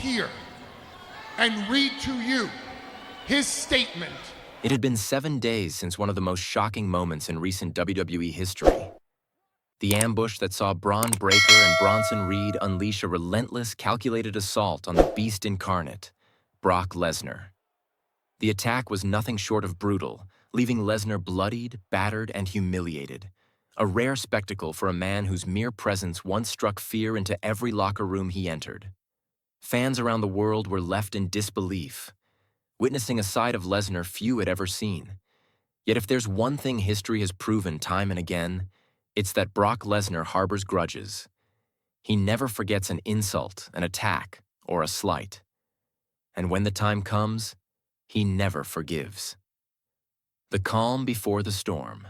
here and read to you his statement. It had been 7 days since one of the most shocking moments in recent WWE history. The ambush that saw Braun Breaker and Bronson Reed unleash a relentless, calculated assault on the Beast Incarnate, Brock Lesnar. The attack was nothing short of brutal, leaving Lesnar bloodied, battered, and humiliated. A rare spectacle for a man whose mere presence once struck fear into every locker room he entered. Fans around the world were left in disbelief, witnessing a side of Lesnar few had ever seen. Yet if there's one thing history has proven time and again, it's that Brock Lesnar harbors grudges. He never forgets an insult, an attack, or a slight. And when the time comes, he never forgives. The calm before the storm.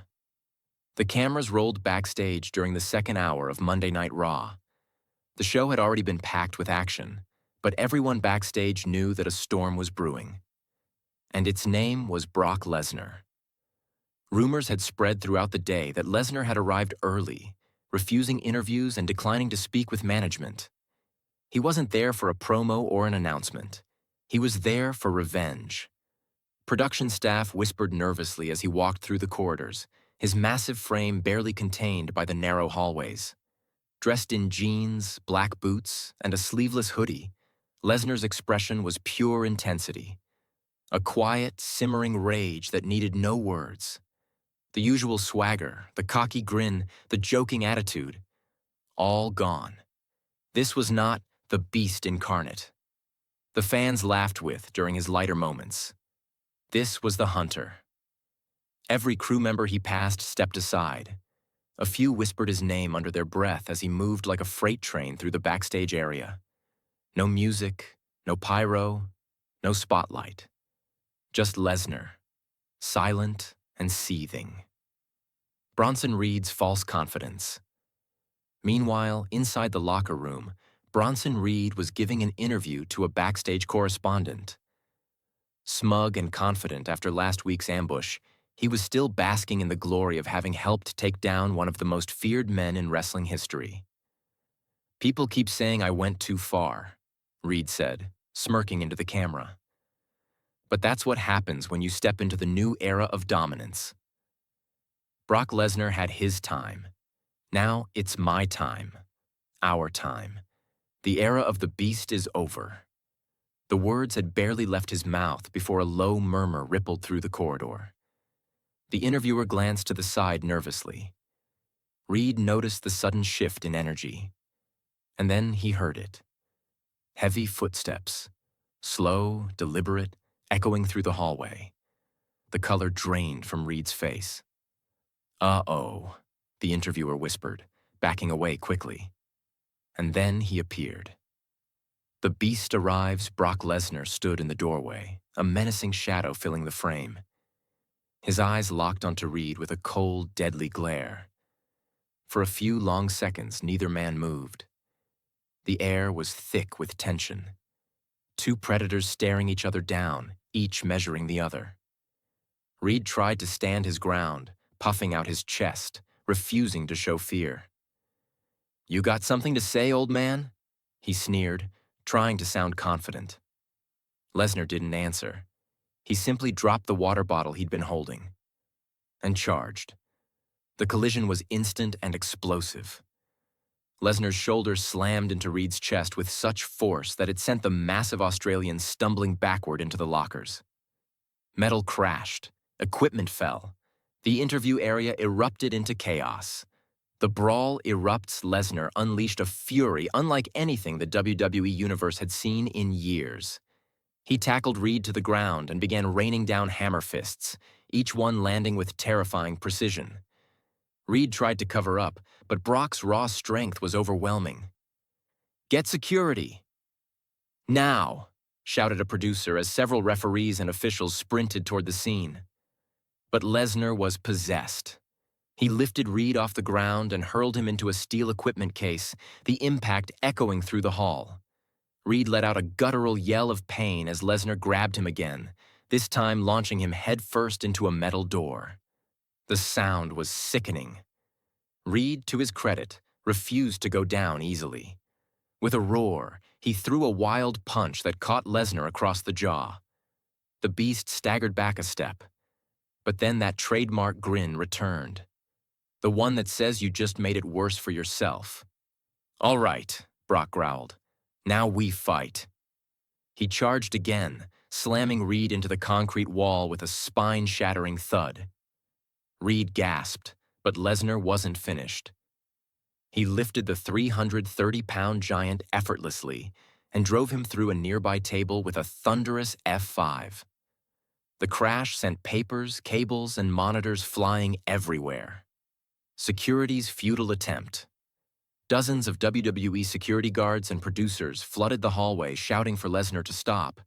The cameras rolled backstage during the second hour of Monday Night Raw. The show had already been packed with action, but everyone backstage knew that a storm was brewing. And its name was Brock Lesnar. Rumors had spread throughout the day that Lesnar had arrived early, refusing interviews and declining to speak with management. He wasn't there for a promo or an announcement. He was there for revenge. Production staff whispered nervously as he walked through the corridors, his massive frame barely contained by the narrow hallways. Dressed in jeans, black boots, and a sleeveless hoodie, Lesnar's expression was pure intensity. A quiet, simmering rage that needed no words. The usual swagger, the cocky grin, the joking attitude, all gone. This was not the Beast Incarnate. The fans laughed with during his lighter moments. This was the Hunter. Every crew member he passed stepped aside. A few whispered his name under their breath as he moved like a freight train through the backstage area. No music, no pyro, no spotlight. Just Lesnar, silent and seething. Bronson Reed's false confidence. Meanwhile, inside the locker room, Bronson Reed was giving an interview to a backstage correspondent. Smug and confident after last week's ambush, he was still basking in the glory of having helped take down one of the most feared men in wrestling history. "People keep saying I went too far," Reed said, smirking into the camera. But that's what happens when you step into the new era of dominance. Brock Lesnar had his time. Now it's my time. Our time. The era of the Beast is over. The words had barely left his mouth before a low murmur rippled through the corridor. The interviewer glanced to the side nervously. Reed noticed the sudden shift in energy. And then he heard it. Heavy footsteps. Slow, deliberate, echoing through the hallway. The color drained from Reed's face. "Uh-oh," the interviewer whispered, backing away quickly. And then he appeared. The Beast arrives. Brock Lesnar stood in the doorway, a menacing shadow filling the frame. His eyes locked onto Reed with a cold, deadly glare. For a few long seconds, neither man moved. The air was thick with tension. Two predators staring each other down, each measuring the other. Reed tried to stand his ground, puffing out his chest, refusing to show fear. "You got something to say, old man?" he sneered, trying to sound confident. Lesnar didn't answer. He simply dropped the water bottle he'd been holding and charged. The collision was instant and explosive. Lesnar's shoulder slammed into Reed's chest with such force that it sent the massive Australian stumbling backward into the lockers. Metal crashed. Equipment fell. The interview area erupted into chaos. The brawl erupts. Lesnar unleashed a fury unlike anything the WWE Universe had seen in years. He tackled Reed to the ground and began raining down hammer fists, each one landing with terrifying precision. Reed tried to cover up, but Brock's raw strength was overwhelming. "Get security!" "Now!" shouted a producer as several referees and officials sprinted toward the scene. But Lesnar was possessed. He lifted Reed off the ground and hurled him into a steel equipment case, the impact echoing through the hall. Reed let out a guttural yell of pain as Lesnar grabbed him again, this time launching him headfirst into a metal door. The sound was sickening. Reed, to his credit, refused to go down easily. With a roar, he threw a wild punch that caught Lesnar across the jaw. The Beast staggered back a step, but then that trademark grin returned. The one that says you just made it worse for yourself. "All right," Brock growled. "Now we fight." He charged again, slamming Reed into the concrete wall with a spine-shattering thud. Reed gasped, but Lesnar wasn't finished. He lifted the 330-pound giant effortlessly and drove him through a nearby table with a thunderous F5. The crash sent papers, cables, and monitors flying everywhere. Security's futile attempt. Dozens of WWE security guards and producers flooded the hallway shouting for Lesnar to stop,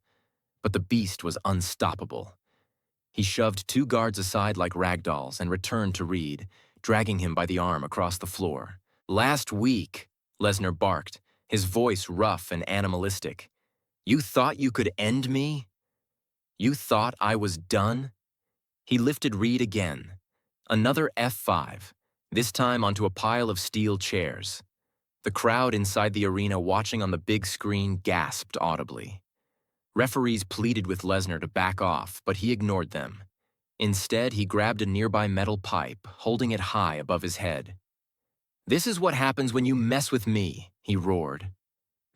but the Beast was unstoppable. He shoved two guards aside like ragdolls and returned to Reed, dragging him by the arm across the floor. "Last week," Lesnar barked, his voice rough and animalistic. "You thought you could end me? You thought I was done?" He lifted Reed again. Another F5, this time onto a pile of steel chairs. The crowd inside the arena watching on the big screen gasped audibly. Referees pleaded with Lesnar to back off, but he ignored them. Instead, he grabbed a nearby metal pipe, holding it high above his head. "This is what happens when you mess with me," he roared.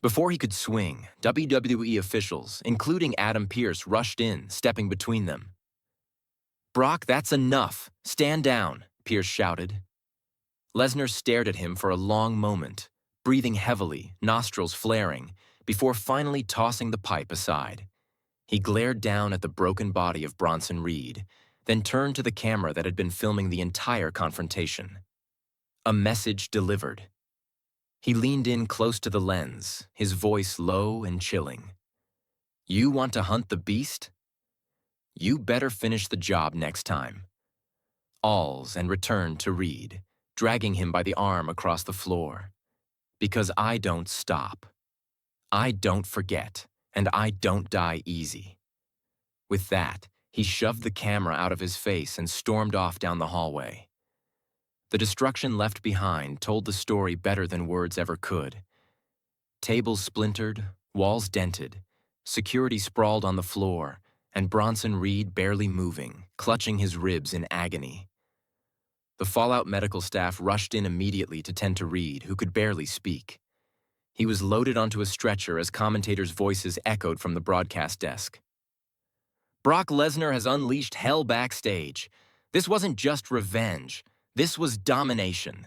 Before he could swing, WWE officials, including Adam Pearce, rushed in, stepping between them. "Brock, that's enough. Stand down," Pearce shouted. Lesnar stared at him for a long moment, breathing heavily, nostrils flaring, before finally tossing the pipe aside. He glared down at the broken body of Bronson Reed, then turned to the camera that had been filming the entire confrontation. A message delivered. He leaned in close to the lens, his voice low and chilling. "You want to hunt the Beast? You better finish the job next time." Alls and returned to Reed, dragging him by the arm across the floor. "Because I don't stop. I don't forget, and I don't die easy." With that, he shoved the camera out of his face and stormed off down the hallway. The destruction left behind told the story better than words ever could. Tables splintered, walls dented, security sprawled on the floor, and Bronson Reed barely moving, clutching his ribs in agony. The fallout medical staff rushed in immediately to tend to Reed, who could barely speak. He was loaded onto a stretcher as commentators' voices echoed from the broadcast desk. "Brock Lesnar has unleashed hell backstage. This wasn't just revenge. This was domination.